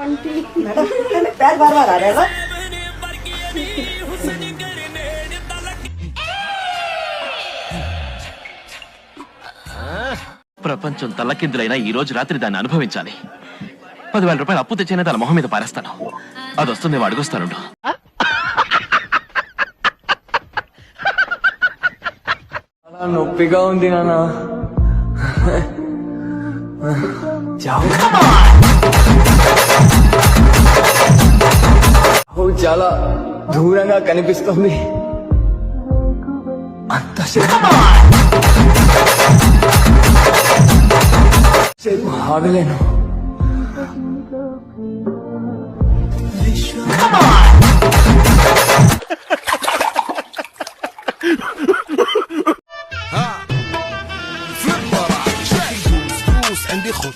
Aunty पैर बार बार आ रहा है ప్రపంచం తల్లకిందులైనా ఈ రోజు రాత్రి దాన్ని అనుభవించాలి. 10,000 రూపాయలు అప్పు తెచ్చైనా తన మొహం మీద పారేస్తాను. అది వస్తుంది అడుగుస్తాను. నొప్పిగా ఉంది నాన్న. చాలా దూరంగా కనిపిస్తుంది. అంత సేపు ఆగలేను.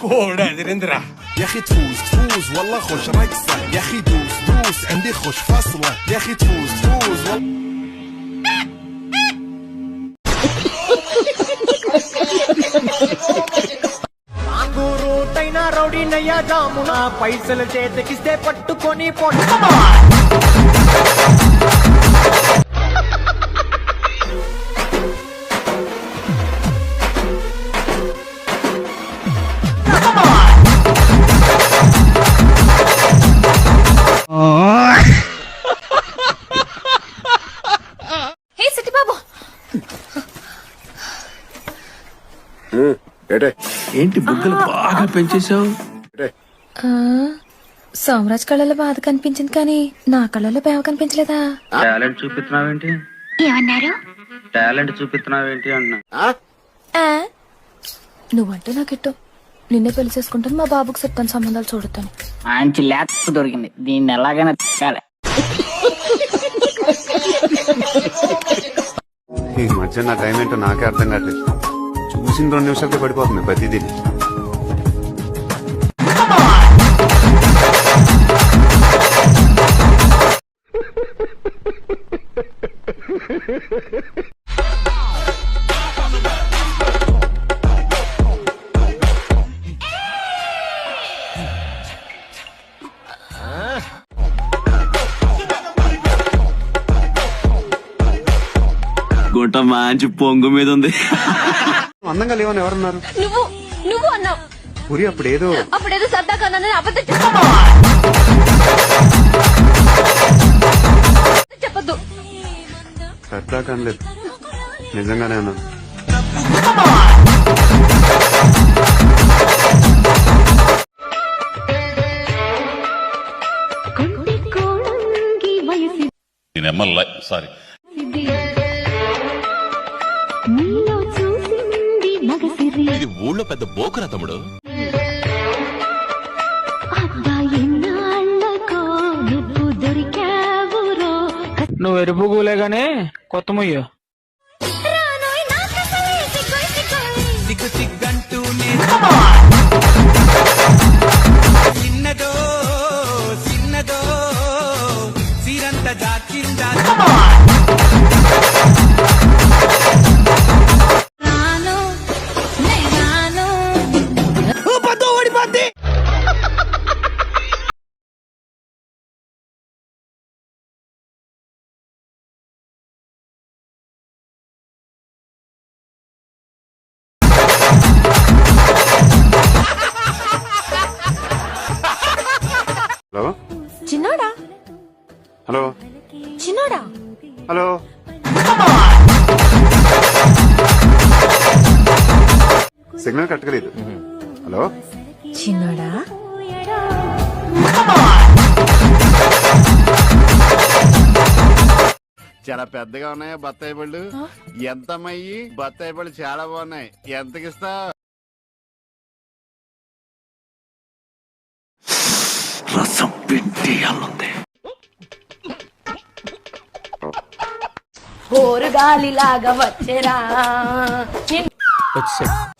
كورة درندرة يا اخي تفوز والله خوش رقصة يا اخي دوس عندي خوش فصلة يا اخي تفوز రూటైనా రౌడీనయ్యా జామునా పైసలు చేతికిస్తే పట్టుకొని పొట్ట ఏంటి బుగ్గలు బాగా పెంచేశావు? సోమరాజ్ కళ్ళలో బాధ కనిపించింది కానీ నా కళ్ళలో బేవ కనిపించలేదా? టాలెంట్ చూపిస్తున్నావేంటి? ఏమన్నారు? టాలెంట్ చూపిస్తున్నావేంటి అన్నా. నువ్వంటే నాకు ఇట్టం. నిన్నే పెళ్లి చేసుకుంటాను, మా బాబుకి చెప్తాను సంబంధాలు చూడతాను. మంచి లేత దొరికింది, దీన్ని ఎలాగైనా తిక్కాలి. ఈ మధ్య నా టైం ఏంటో నాకే అర్థం కావట్లేదు. చూసిన 2 నిమిషాలకే పడిపోతుంది ప్రతిదీ. గుంట మంచి పొంగు మీద ఉంది. అందంగా లేవని ఎవరన్నారు? నువ్వు అన్నావు. పురి అప్పుడేదో సరదాగా అబద్ధం చెప్పద్దు. సరదా కనలేదు, నిజంగానే అన్నాను. సారీ ఇది ఊళ్ళో పెద్ద బోకురా తమ్ముడు. నువ్వు ఎరుపు గూలేగానే కొత్త మొయ్యో సిగ్గు సిగ్గంటూనే చిన్నదో చిన్నదో సిరంత దాచిందా హలో చిన్నోడా. హలో చిన్నోడా. హలో సిగ్నల్ కట్టలేదు. హలో చిన్నోడా. చాలా పెద్దగా ఉన్నాయా బత్తాయి పళ్ళు? ఎంతమయ్యి? బత్తాయి పళ్ళు చాలా బాగున్నాయి, ఎంతకిస్తా? రసం పిండి అల్లుంది. పోరుగాలిలాగా వచ్చేరా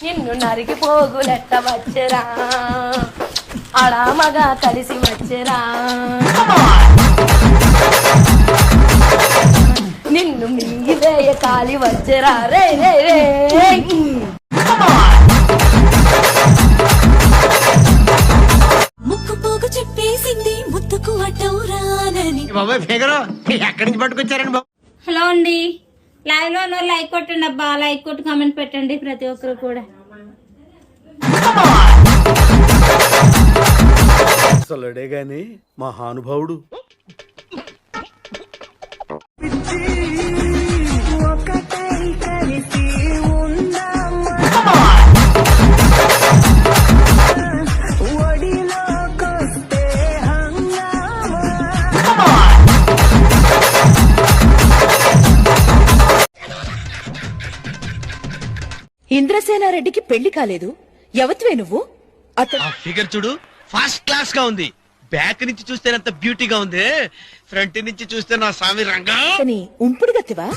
నిన్ను నరికి పోగులెట్ట వచ్చేరా, అడా మగ కలిసి వచ్చేరా, నిన్ను మింగివేయ కాలి వచ్చేరా. రే రే రే ముక్కు పోగు చెప్పి వేసింది ముద్దుకు అటౌరానని. ఎక్కడి నుంచి పట్టుకొచ్చారండి బాబు? హలో అండి, లైవ్ లో ఉన్న లైక్ కొట్టండి అబ్బా, లైక్ కొట్టి కామెంట్ పెట్టండి ప్రతి ఒక్కరు కూడా. అసలుడే గాని మహానుభావుడు. ఇంద్రసేనారెడ్డికి పెళ్లి కాలేదు, ఎవత్వే నువ్వు? అతను ఫిగర్ చూడు, ఫస్ట్ క్లాస్ గా ఉంది. బ్యాక్ నుంచి చూస్తే అంత బ్యూటీగా ఉంది, ఫ్రంట్ నుంచి చూస్తే నా స్వామి రంగా. ఉంపుడు గతివా?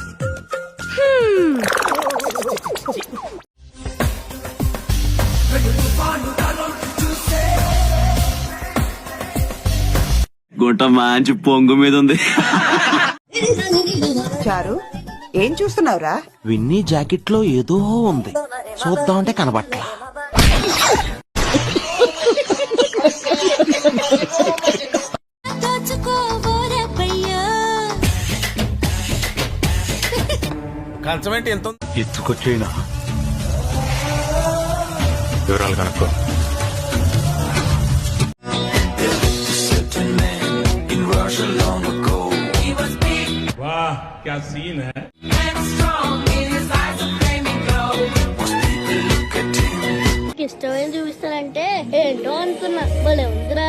గుంట మంచి పొంగు మీద ఉంది. చారు, ఏం చూస్తున్నావురా? విన్నీ జాకెట్ లో ఏదో ఉంది, చూద్దామంటే కనబట్లా. కంచం ఏంటి ఎంత? ఎత్తుకొచ్చేనా వివరాలు కనుక్కో. ఇష్టమైన చూపిస్తానంటే ఏంటో అనుకున్నా, భలే ఉందిరా.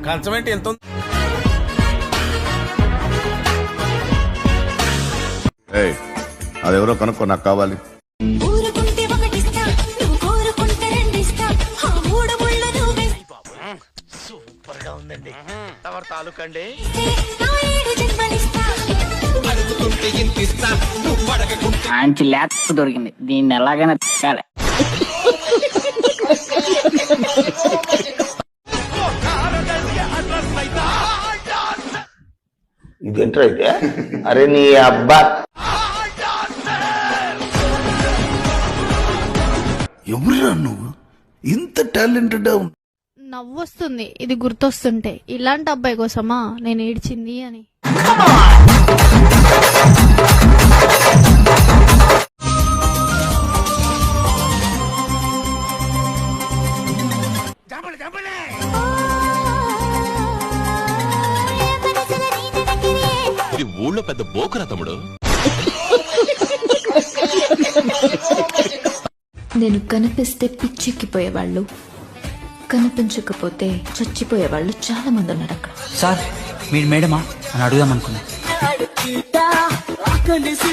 కంచం ఏంటి ఎంత? అదెవరో కనుక్కో, నాకు కావాలి. ఊరుకుంటే ఒకటిస్తా, నువ్వు కోరుకుంటే రెండిస్తా, ఆ మూడు ముళ్ళు నువ్వే. సూపర్ గా ఉందండి. ఎవరి తాలూకా అండి? నా ఏడు జన్మలిస్తా. అడుగుతుంటే ఇంతిస్తా, నువ్వు అడగకుంటే. మంచి లేత దొరికింది, దీన్ని ఎలాగైనా తిక్కాలి. ఇదేంట్రా అయితే? అరే నీ అబ్బా, ఎవరురా నువ్వు? ఇంత టాలెంటెడ్. నవ్వొస్తుంది ఇది గుర్తొస్తుంటే, ఇలాంటి అబ్బాయి కోసమా నేను ఏడ్చింది అని. ఇది ఊళ్ళో పెద్ద బోకురా తమ్ముడు. నేను కనిపిస్తే పిచ్చెక్కిపోయేవాళ్ళు, కనిపించకపోతే చచ్చిపోయేవాళ్ళు చాలా మంది ఉన్నారు అక్కడ. సార్ మీరు మేడమా అని అడుగుదాం అనుకున్నా. కలిసి